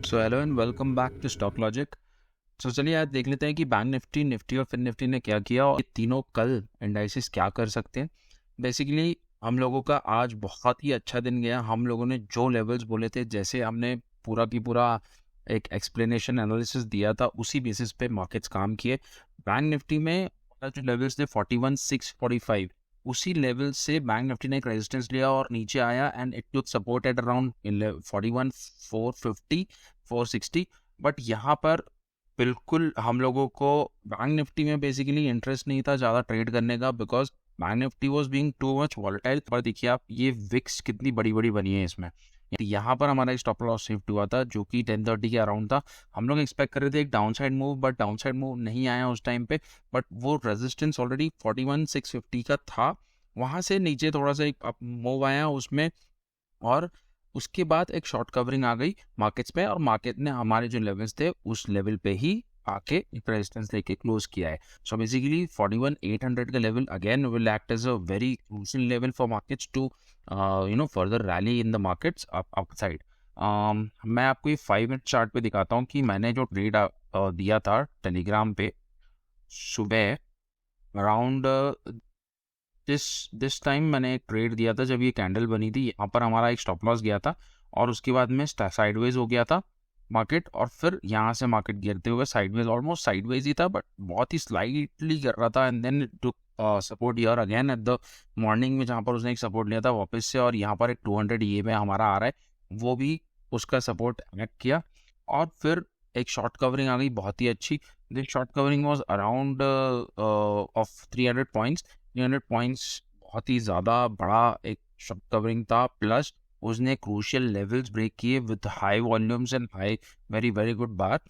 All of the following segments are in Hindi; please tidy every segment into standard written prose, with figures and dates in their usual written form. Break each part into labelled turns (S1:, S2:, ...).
S1: So hello and welcome back to Stock Logic. So चलिए आज देख लेते हैं कि बैंक निफ्टी, निफ्टी और फिन निफ्टी ने क्या किया और ये तीनों कल इंडाइसिस क्या कर सकते हैं। बेसिकली हम लोगों का आज बहुत ही अच्छा दिन गया। हम लोगों ने जो लेवल्स बोले थे, जैसे हमने पूरा की पूरा एक एक्सप्लेनेशन एनालिसिस दिया था, उसी बेसिस पे मार्केट्स काम किए। बैंक निफ्टी में जो लेवल्स थे 41,645, उसी लेवल से बैंक निफ्टी ने एक रेजिस्टेंस लिया और नीचे आया and it took support at around 41,450 460। But यहाँ पर बिल्कुल हम लोगों को बैंक निफ्टी में बेसिकली इंटरेस्ट नहीं था ज़्यादा ट्रेड करने का, because bank Nifty was being too much volatile. पर देखिए आप, ये विक्स कितनी बड़ी बड़ी बनी है इसमें। यहाँ पर हमारा एक स्टॉप लॉस शिफ्ट हुआ था जो कि 10:30 के अराउंड था। हम लोग एक्सपेक्ट कर रहे थे एक down side move, but down side move नहीं आया उस टाइम पे। बट वो रेजिस्टेंस ऑलरेडी 41,650 का था, वहाँ से नीचे थोड़ा सा एक मूव आया उसमें, और उसके बाद एक शॉर्ट कवरिंग आ गई मार्केट्स पे, और मार्केट ने हमारे जो लेवल्स थे उस लेवल पे ही आके एक रेजिस्टेंस लेके क्लोज किया है। सो बेसिकली 41,800 का level again will act as a very crucial level for markets to further rally in the markets upside. मैं आपको ये 5 मिनट चार्ट पे दिखाता हूँ कि मैंने जो ट्रेड दिया था टेलीग्राम पे सुबह अराउंड दिस टाइम मैंने एक ट्रेड दिया था जब ये कैंडल बनी थी। यहाँ पर हमारा एक स्टॉप लॉस गया था और उसके बाद में साइडवेज हो गया था मार्केट, और फिर यहाँ से मार्केट गिरते हुए साइडवेज, ऑलमोस्ट साइडवेज ही था बट बहुत ही स्लाइटली गिर रहा था, and then to support here again at the morning में, जहाँ पर उसने एक सपोर्ट लिया था वापस से, और यहाँ पर एक 200 ये में हमारा आ रहा है, वो भी उसका सपोर्ट एक्ट किया। और फिर एक शॉर्ट कवरिंग आ गई बहुत ही अच्छी। This short covering was around of 300 points. 300 points बहुत ही ज़्यादा बड़ा एक शॉर्ट कवरिंग था, प्लस उसने क्रूशियल लेवल्स ब्रेक किए with high volumes and high very very good bar.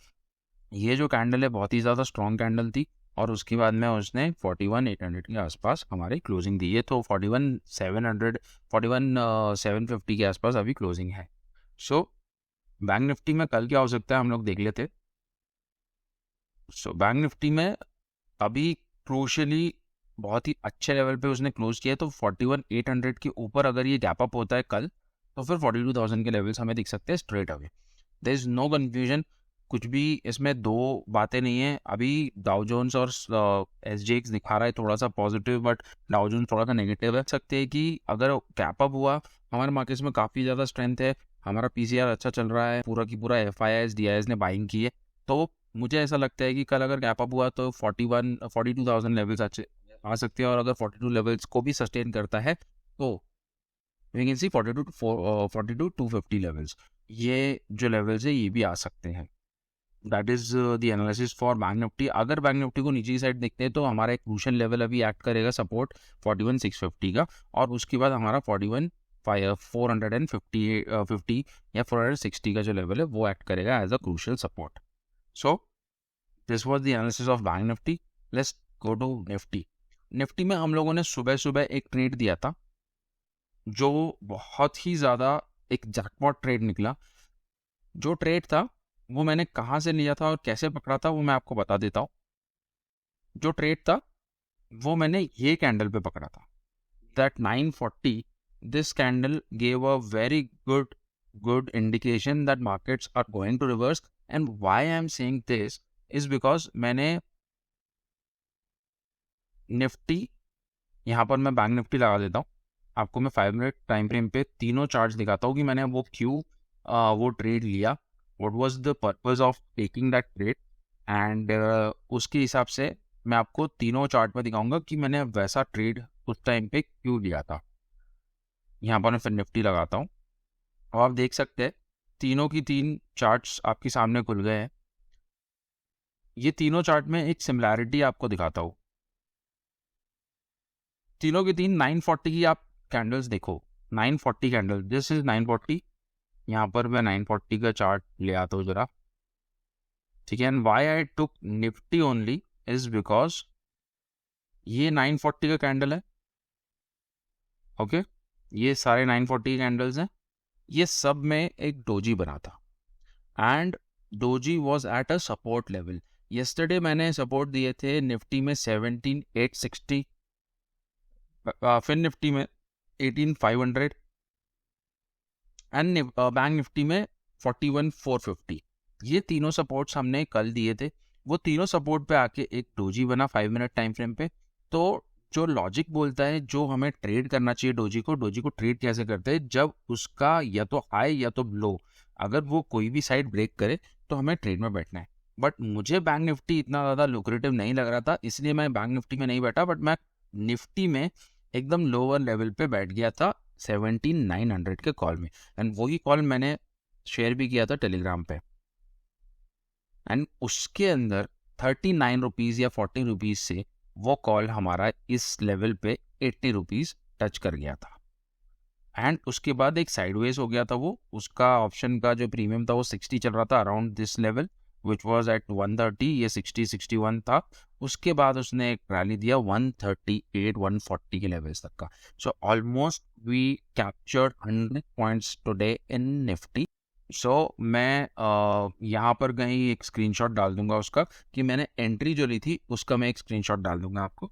S1: ये जो कैंडल है बहुत ही ज़्यादा स्ट्रॉन्ग कैंडल थी, और उसके बाद में उसने 41,800 के आसपास हमारी क्लोजिंग दी है, तो 41,700 41,750 के आसपास अभी क्लोजिंग है। सो बैंक निफ्टी में कल क्या हो सकता है हम लोग देख लेते। सो बैंक निफ्टी में अभी क्रूशियली बहुत ही अच्छे लेवल पे उसने क्लोज किया है, तो 41,800 के ऊपर अगर ये गैप अप होता है कल, तो फिर 42,000 के लेवल्स हमें दिख सकते हैं straight away. There is no confusion, कुछ भी इसमें दो बातें नहीं है। अभी डाउ जोन्स और एसजेएक्स दिखा रहा है थोड़ा सा पॉजिटिव, बट डाउ जोन्स थोड़ा सा नेगेटिव है। सकते हैं कि अगर गैप अप हुआ, हमारे मार्केट्स में काफ़ी ज़्यादा स्ट्रेंथ है, हमारा पीसीआर अच्छा चल रहा है, पूरा की पूरा एफआईआईज डीआईएस ने बाइंग की है, तो मुझे ऐसा लगता है कि कल अगर गैप अप हुआ तो 42,000 लेवल्स अच्छे आ सकते हैं, और अगर 42 लेवल्स को भी सस्टेन करता है तो वी कैन सी 42,250 लेवल्स, ये जो लेवल्स है ये भी आ सकते हैं। That is the analysis for bank Nifty. अगर बैंक निफ्टी को नीचे साइड देखते हैं तो हमारा एक क्रूशियल लेवल अभी एक्ट करेगा सपोर्ट 41,650 का, और उसके बाद हमारा 41,450 या 460 का जो लेवल है वो एक्ट करेगा as a crucial support. So this was the analysis of bank Nifty. Let's go to Nifty. Nifty में हम लोगों ने सुबह सुबह एक ट्रेड दिया था जो बहुत ही ज़्यादा एक जैकपॉट ट्रेड निकला। जो ट्रेड था वो मैंने कहाँ से लिया था और कैसे पकड़ा था वो मैं आपको बता देता हूँ। जो ट्रेड था वो मैंने ये कैंडल पे पकड़ा था, that 940। This candle gave a very good indication that markets are going to reverse. And why I am saying this is because मैंने निफ्टी, यहाँ पर मैं बैंक निफ्टी लगा देता हूँ आपको, मैं 5 मिनट टाइम फ्रेम पे तीनों चार्ट्स दिखाता हूँ कि मैंने वो क्यों वो ट्रेड लिया, what was the purpose of taking that trade, and उसके हिसाब से मैं आपको तीनों चार्ट में दिखाऊंगा कि मैंने वैसा ट्रेड उस टाइम पे क्यों लिया था। यहाँ पर मैं फिर निफ्टी लगाता हूँ और आप देख सकते हैं तीनों की तीन चार्ट्स आपके सामने खुल गए हैं। ये तीनों चार्ट में एक सिमिलैरिटी आपको दिखाता हूँ। तीनों की तीन 940 की आप कैंडल्स देखो, 940 कैंडल, दिस इज 940। यहाँ पर मैं 940 का चार्ट ले आता हूँ जरा, ठीक है। And why I took Nifty only is because ये 940 का कैंडल है, ओके ये सारे 940 कैंडल्स हैं, ये सब में एक डोजी बना था, and doji was at a support level. Yesterday मैंने सपोर्ट दिए थे निफ्टी में 17,860, फिर निफ्टी में 18,500 एंड बैंक निफ्टी में 41,450। ये तीनों सपोर्ट्स हमने कल दिए थे, वो तीनों सपोर्ट पे आके एक डोजी बना 5 मिनट टाइम फ्रेम पे। तो जो लॉजिक बोलता है जो हमें ट्रेड करना चाहिए डोजी को ट्रेड कैसे करते हैं, जब उसका या तो हाई या तो लो, अगर वो कोई भी साइड ब्रेक करे तो हमें ट्रेड में बैठना है। बट मुझे बैंक निफ्टी इतना ज़्यादा लुक्रेटिव नहीं लग रहा था, इसलिए मैं बैंक निफ्टी में नहीं बैठा, बट मैं निफ्टी में एकदम लोअर लेवल पे बैठ गया था 17,900 के कॉल में। एंड वही कॉल मैंने शेयर भी किया था टेलीग्राम पे। एंड उसके अंदर 39 रुपीज़ या 40 रुपीज़ से वो कॉल हमारा इस लेवल पे 80 रुपीज़ टच कर गया था। एंड उसके बाद एक साइडवेज हो गया था, वो उसका ऑप्शन का जो प्रीमियम था वो 60 चल रहा था around this level which was at 130, ये 60-61 था। उसके बाद उसने एक रैली दिया 138-140 के लेवल्स तक का। So almost we captured 100 points today in Nifty. So मैं यहाँ पर कहीं एक स्क्रीनशॉट डाल दूंगा उसका, कि मैंने एंट्री जो ली थी उसका मैं एक स्क्रीनशॉट डाल दूंगा आपको,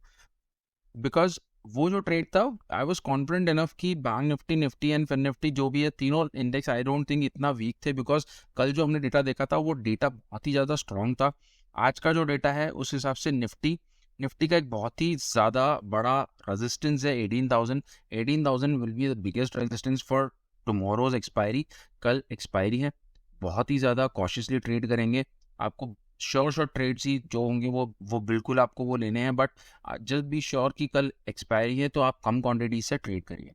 S1: बिकॉज वो जो ट्रेड था आई वॉज कॉन्फिडेंट इनफ कि bank Nifty, Nifty and Fin Nifty जो भी है तीनों इंडेक्स आई डोंट थिंक इतना वीक थे, बिकॉज कल जो हमने डेटा देखा था वो डेटा बहुत ही ज़्यादा स्ट्रॉन्ग था। आज का जो डेटा है उस हिसाब से निफ्टी का एक बहुत ही ज़्यादा बड़ा रेजिस्टेंस है 18,000। 18,000 will be the biggest resistance for tomorrow's expiry. कल एक्सपायरी है, बहुत ही ज़्यादा कॉशियसली ट्रेड करेंगे। आपको श्योर ट्रेड्स ही जो होंगे वो बिल्कुल आपको वो लेने हैं, बट जस्ट बी श्योर कि कल एक्सपायरी है तो आप कम क्वांटिटी से ट्रेड करिए।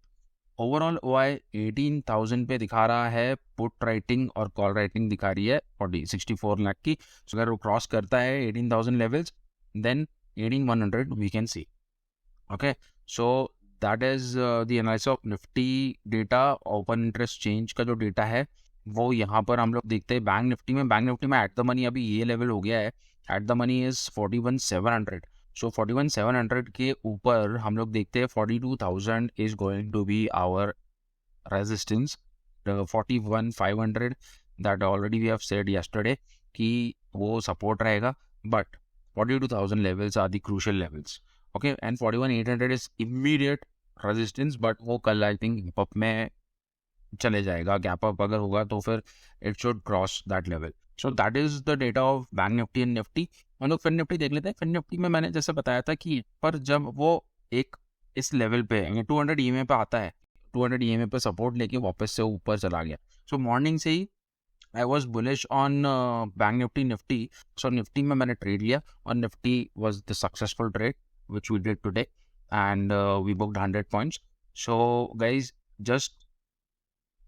S1: ओवरऑल OI 18,000 पे दिखा रहा है, पुट राइटिंग और कॉल राइटिंग दिखा रही है 64 लाख की। so, अगर वो क्रॉस करता है 18,000 levels, then 18,100 we can see. Okay, so that is the analysis of Nifty data. Open interest change का जो डेटा है वो यहाँ पर हम लोग देखते हैं। बैंक निफ्टी में एट द मनी अभी ये लेवल हो गया है, at the money is 41,700। So 41,700 के ऊपर हम लोग देखते हैं 42,000 is going to be our resistance. 41,500 that already we have said yesterday कि वो सपोर्ट रहेगा, but 42,000 levels are the crucial levels. Okay, and 41,800 is immediate resistance, but वो कल आई थिंक गैप अप में चले जाएगा। गैप अप अगर होगा तो फिर it should cross that level. So that is the data of bank Nifty and Nifty. हम लोग फिन निफ्टी देख लेते हैं। फिन निफ्टी में मैंने जैसे बताया था कि पर जब वो एक इस लेवल पे 200 EMA पे आता है, 200 EMA पे सपोर्ट लेके वापस से ऊपर चला गया। सो मॉर्निंग से ही I was bullish on bank Nifty. So Nifty में मैंने ट्रेड लिया और Nifty was the successful trade which we did today and we booked 100 points. So guys just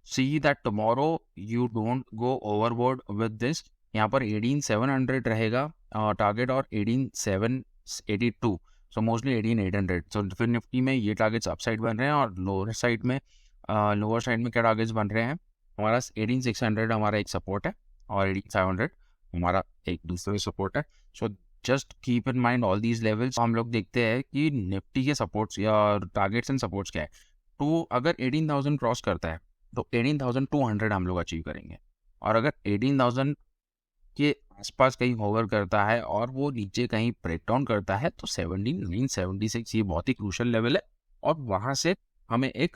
S1: see that tomorrow you don't go overboard with this। यहाँ पर 18,700 रहेगा टारगेट और 18,782, सो मोस्टली 18,800। सो फिर निफ्टी में ये टारगेट्स अपसाइड बन रहे हैं और लोअर साइड में क्या टारगेट्स बन रहे हैं। हमारा 18,600 हमारा एक सपोर्ट है और 18,500 हमारा एक दूसरा सपोर्ट है। So just keep in mind all these levels. हम लोग देखते हैं कि निफ्टी के सपोर्ट्स या टारगेट्स एंड सपोर्ट्स क्या है। तो अगर 18,000 क्रॉस करता है तो 18,200 हम लोग अचीव करेंगे, और अगर 18,000 के आसपास कहीं होवर करता है और वो नीचे कहीं ब्रेक डाउन करता है तो 17,976 ये बहुत ही क्रूशियल लेवल है, और वहाँ से हमें एक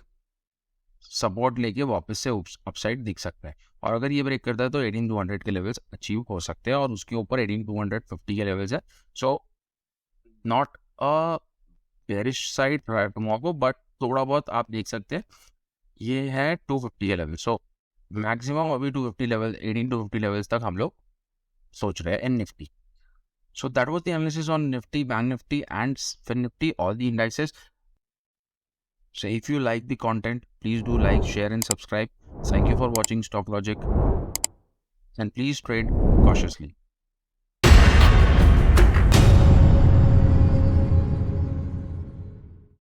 S1: सपोर्ट लेके वापस से अपसाइड दिख सकता है। और अगर ये ब्रेक करता है तो 18,200 के लेवल्स अचीव हो सकते हैं, और उसके ऊपर 18,250 के लेवल्स है। So not a bearish side tomorrow, but थोड़ा बहुत आप देख सकते हैं ये है 250 के लेवल। सो मैक्सिमम अभी 250 लेवल, 18-250 लेवल्स तक हम लोग सोच रहे हैं in Nifty. So that was the analysis on Nifty, bank Nifty and Fin Nifty, all the indices. So if you like the content, please do like, share and subscribe. Thank you for watching Stop Logic, and please trade cautiously.